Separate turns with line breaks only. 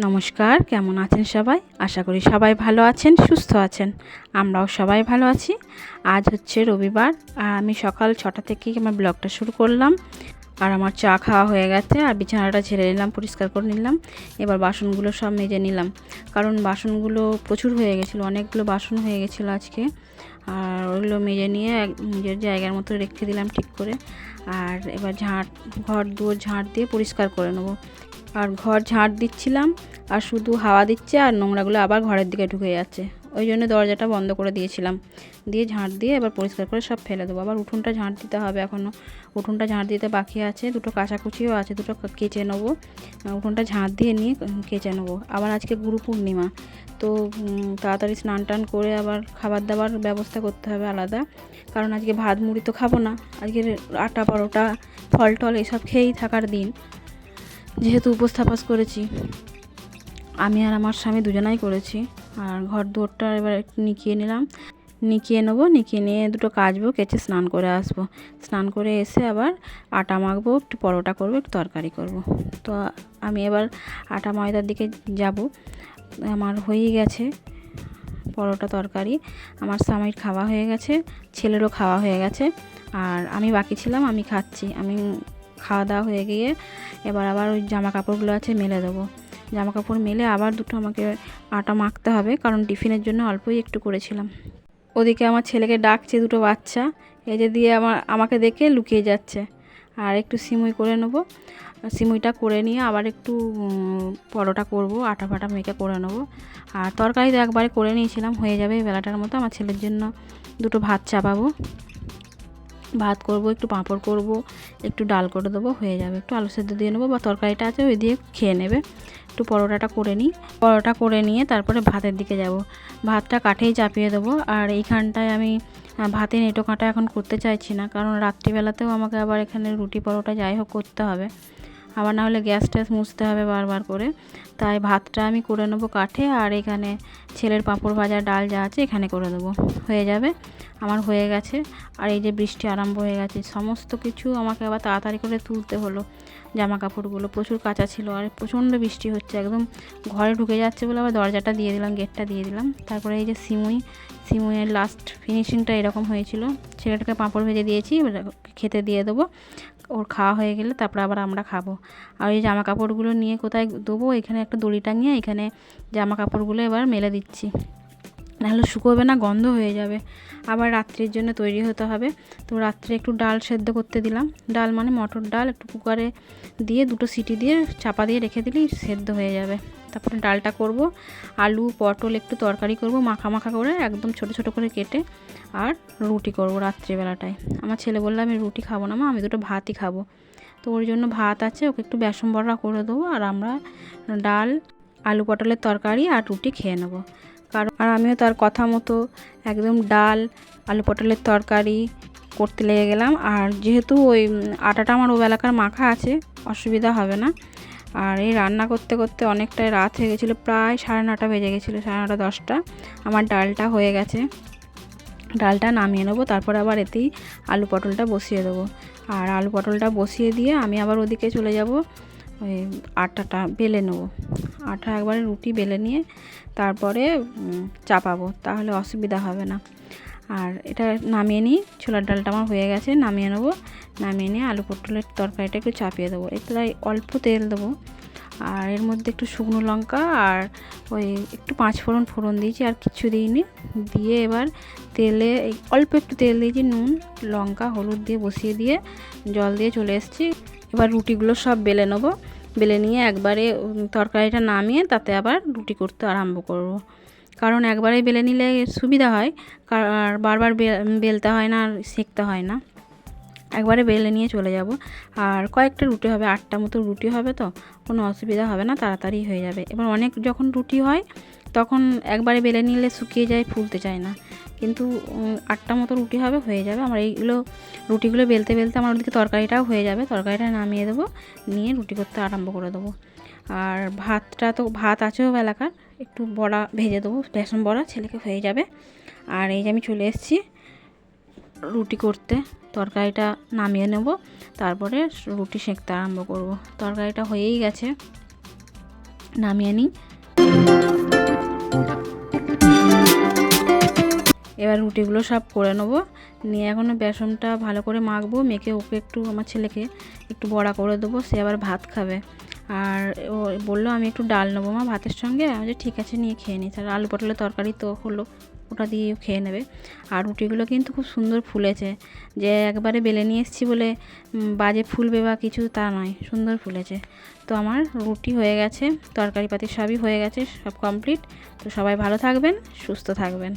নমস্কার, কেমন আছেন সবাই? আশা করি সবাই ভালো আছেন, সুস্থ আছেন। আমরাও সবাই ভালো আছি। আজ হচ্ছে রবিবার, আর আমি সকাল 6টা থেকেই আমার ব্লগটা শুরু করলাম। আর আমার চা খাওয়া হয়ে গেছে, আর বিছানাটা ঝেড়ে নিলাম, পরিষ্কার করে নিলাম। এবার বাসনগুলো সব মেজে নিলাম, কারণ বাসনগুলো প্রচুর হয়ে গেছিলো, অনেকগুলো বাসন হয়ে গেছিলো আজকে। আর ওইগুলো মেজে নিয়ে নিজের জায়গার মতো রেখে দিলাম ঠিক করে। আর এবার ঘর দুয়ার ঝাঁট দিয়ে পরিষ্কার করে নেবো। আর ঘর ঝাঁট দিচ্ছিলাম, আর শুধু হাওয়া দিচ্ছে আর নোংরাগুলো আবার ঘরের দিকে ঢুকে যাচ্ছে। ওই জন্য দরজাটা বন্ধ করে দিয়েছিলাম, দিয়ে ঝাঁট দিয়ে এবার পরিষ্কার করে সব ফেলে দেবো। আবার উঠোনটা ঝাঁট দিতে হবে, এখনও উঠোনটা ঝাঁট দিতে বাকি আছে। দুটো কাচাকুচিও আছে, দুটো কেচে নেবো। উঠোনটা ঝাঁট দিয়ে নিয়ে কেচে নেবো। আবার আজকে গুরু পূর্ণিমা, তো তাড়াতাড়ি স্নান টান করে আবার খাবার দাবার ব্যবস্থা করতে হবে আলাদা, কারণ আজকে ভাত মুড়ি তো খাবো না। আজকে আটা পরোটা ফল টল এসব খেয়েই থাকার দিন, যেহেতু উপোস তাপাস করেছি। আমি আর আমার স্বামী দুজনাই করেছি। আর ঘর দুয়ারটা এবার একটু নিকিয়ে নেবো। নিকিয়ে নিয়ে দুটো কাচবো, কেচে স্নান করে আসবো। স্নান করে এসে আবার আটা মাখবো, একটু পরোটা করবো, একটু তরকারি করব। তো আমি এবার আটা ময়দার দিকে যাব। আমার হয়েই গেছে পরোটা তরকারি। আমার স্বামীর খাওয়া হয়ে গেছে, ছেলেরও খাওয়া হয়ে গেছে, আর আমি বাকি ছিলাম, আমি খাচ্ছি। আমি খাওয়া দাওয়া হয়ে গিয়ে এবার আবার ওই জামা কাপড়গুলো আছে মেলে দেবো। জামা কাপড় মেলে আবার দুটো আমাকে আটা মাখতে হবে, কারণ টিফিনের জন্য অল্পই একটু করেছিলাম। ওদিকে আমার ছেলেকে ডাকছে দুটো বাচ্চা, এই যে দিয়ে আমাকে দেখে লুকিয়ে যাচ্ছে। আর একটু সিমুই করে নেবো। সিমুইটা করে নিয়ে আবার একটু পরোটা করব, আটা ফাটা মেখে করে নেবো। আর তরকারি তো একবারে করে নিয়েছিলাম, হয়ে যাবে বেলাটার মতো। আমার ছেলের জন্য দুটো ভাত চাপাবো, ভাত করব, একটু পাঁপড় করব, একটু ডাল করে দেবো, হয়ে যাবে। একটু আলু সেদ্ধ দিয়ে নেবো, বা তরকারিটা আছে ওই দিয়ে খেয়ে নেবে। একটু পরোটাটা করে নিই, পরোটা করে নিয়ে তারপরে ভাতের দিকে যাব। ভাতটা কাঠেই চাপিয়ে দেবো। আর এইখানটায় আমি ভাতের এঁটো কাঁটা এখন করতে চাইছি না, কারণ রাত্রিবেলাতেও আমাকে আবার এখানে রুটি পরোটা যাই হোক করতে হবে, আবার না হলে গ্যাস ট্যাস মুছতে হবে বারবার করে। তাই ভাতটা আমি করে নেবো কাঠে, আর এখানে ছেলের পাঁপড় ভাজা ডাল যা আছে এখানে করে দেবো, হয়ে যাবে। আমার হয়ে গেছে। আর এই যে বৃষ্টি আরম্ভ হয়ে গেছে, সমস্ত কিছু আমাকে আবার তাড়াতাড়ি করে তুলতে হলো। জামা কাপড়গুলো প্রচুর কাঁচা ছিল, আর প্রচণ্ড বৃষ্টি হচ্ছে, একদম ঘরে ঢুকে যাচ্ছে বলে আবার দরজাটা দিয়ে দিলাম, গেটটা দিয়ে দিলাম। তারপরে এই যে সিমুইয়ের লাস্ট ফিনিশিংটা এরকম হয়েছিল। ছেলেটাকে পাঁপড় ভেজে দিয়েছি, খেতে দিয়ে দেবো। ওর খাওয়া হয়ে গেলে তারপরে আবার আমরা খাবো। আর এই জামা কাপড়গুলো নিয়ে কোথায় দেবো, এখানে একটা দড়ি টাঙিয়ে এখানে জামা কাপড়গুলো এবার মেলে দিচ্ছি, নাহলে শুকোবে না, গন্ধ হয়ে যাবে। আবার রাত্রির জন্য তৈরি হতে হবে। তো রাত্রে একটু ডাল সেদ্ধ করতে দিলাম, ডাল মানে মটর ডাল, একটু কুকারে দিয়ে দুটো সিটি দিয়ে চাপা দিয়ে রেখে দিলেই সেদ্ধ হয়ে যাবে। তারপরে ডালটা করব, আলু পটল একটু তরকারি করব মাখা মাখা করে, একদম ছোট ছোট করে কেটে। আর রুটি করব রাত্রিবেলাটায়। আমার ছেলে বললো আমি রুটি খাবো না মা, আমি দুটো ভাতই খাবো। তো ওর জন্য ভাত আছে, ওকে একটু বেসন বড়া করে দেবো, আর আমরা ডাল আলু পটলের তরকারি আর রুটি খেয়ে নেবো। আর আমিও তার কথা মতো একদম ডাল আলু পটলের তরকারি করতে লেগে গেলাম। আর যেহেতু ওই আটাটা আমার ওবেলাকার মাখা আছে, অসুবিধা হবে না। আর এই রান্না করতে করতে অনেকটাই রাত হয়ে গেছিলো, প্রায় 9:30 বেজে গেছিলো, 9:30 10টা। আমার ডালটা হয়ে গেছে, ডালটা নামিয়ে নেবো। তারপর আবার এতেই আলু পটলটা বসিয়ে দেবো। আর আলু পটলটা বসিয়ে দিয়ে আমি আবার ওদিকে চলে যাব, ওই আটাটা বেলে নেবো। আটা একবারে রুটি বেলে নিয়ে তারপরে চাপাবো, তাহলে অসুবিধা হবে না। আর এটা নামিয়ে নিই, ছোলার ডালটা আমার হয়ে গেছে, নামিয়ে নেবো। নামিয়ে নিয়ে আলু পটলের তরকারিটা একটু চাপিয়ে দেবো, এতে অল্প তেল দেবো। আর এর মধ্যে একটু শুকনো লঙ্কা আর ওই একটু 5 ফোড়ন দিয়েছি, আর কিছু দিইনি। দিয়ে এবার তেলে অল্প একটু তেল দিয়েছি, নুন লঙ্কা হলুদ দিয়ে বসিয়ে দিয়ে জল দিয়ে চলে এসেছি। এবার রুটিগুলো সব বেলে নেবো, বেলে নিয়ে একবারে তরকারিটা নামিয়ে তাতে আবার রুটি করতে আরম্ভ করব। কারণ একবারে বেলে নিলে সুবিধা হয়, আর বারবার বেলতে হয় না, আর সেঁকতে হয় না। একবারে বেলে নিয়ে চলে যাব। আর কয়েকটা রুটি হবে, 8টা মতো রুটি হবে, তো কোনো অসুবিধা হবে না, তাড়াতাড়ি হয়ে যাবে। এবার অনেক যখন রুটি হয় তখন একবারে বেলে নিলে শুকিয়ে যায়, ফুলতে চায় না। কিন্তু 8টা মতো রুটি হবে, হয়ে যাবে। আমার রুটিগুলো বেলতে বেলতে আমার ওদিকে তরকারিটাও হয়ে যাবে। তরকারিটা নামিয়ে দেবো, নিয়ে রুটি করতে আরম্ভ করে দেবো। আর ভাত আছেও বেলাকার, একটু বড়া ভেজে দেবো, বেসন বড়া, ছেলেকে হয়ে যাবে। আর এই যে আমি চলে এসেছি রুটি করতে, তরকারিটা নামিয়ে নেব, তারপরে রুটি সেঁকতে আরম্ভ করব। তরকারিটা হয়েই গেছে, নামিয়ে নিই। এবার রুটিগুলো সব করে নেবো, নিয়ে এখনও বেসনটা ভালো করে মাখবো, মেখে ওকে একটু, আমার ছেলেকে একটু বড়া করে দেবো, সে আবার ভাত খাবে। আর ও বললো আমি একটু ডাল নেবো মা ভাতের সঙ্গে, আমি যে ঠিক আছে নিয়ে খেয়ে নিই। তাহলে আলু পটলের তরকারি তো হলো, ওটা দিয়েও খেয়ে নেবে। আর রুটিগুলো কিন্তু খুব সুন্দর ফুলেছে, যে একবারে বেলে নিয়ে এসেছি বলে বাজে ফুলবে বা কিছু তা নয়, সুন্দর ফুলেছে। তো আমার রুটি হয়ে গেছে, তরকারি পাতি সবই হয়ে গেছে, সব কমপ্লিট। তো সবাই ভালো থাকবেন, সুস্থ থাকবেন।